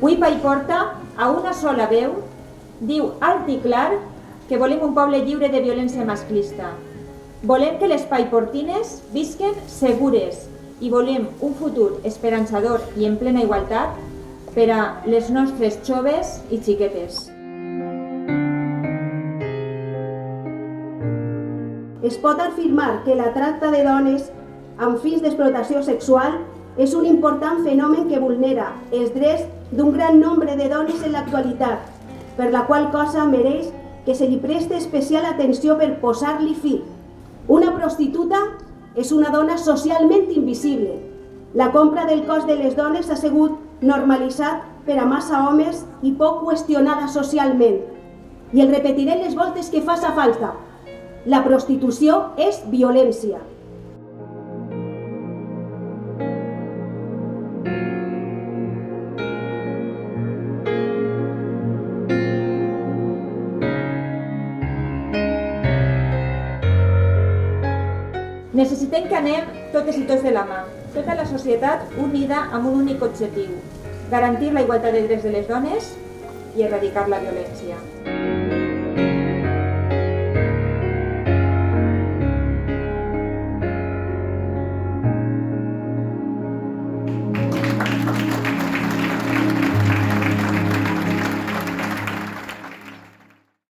Uipa i porta, a una sola veu, diu alt i clar que volem un poble lliure de violència masclista. Volem que les paiportines visquen segures i volem un futur esperançador i en plena igualtat per a les nostres joves i xiquetes. Es pot afirmar que la tracta de dones amb fins d'explotació sexual és un important fenomen que vulnera els drets d'un gran nombre de dones en l'actualitat, per la qual cosa mereix que se li preste especial atenció per posar-li fi. Una prostituta és una dona socialment invisible. La compra del cos de les dones ha sigut normalitzat per a massa homes i poc qüestionada socialment. I el repetiré les voltes que faça falta. La prostitució és violència. Necessitem que anem totes i tots de la mà, tota la societat unida amb un únic objectiu: garantir la igualtat de drets de les dones i erradicar la violència.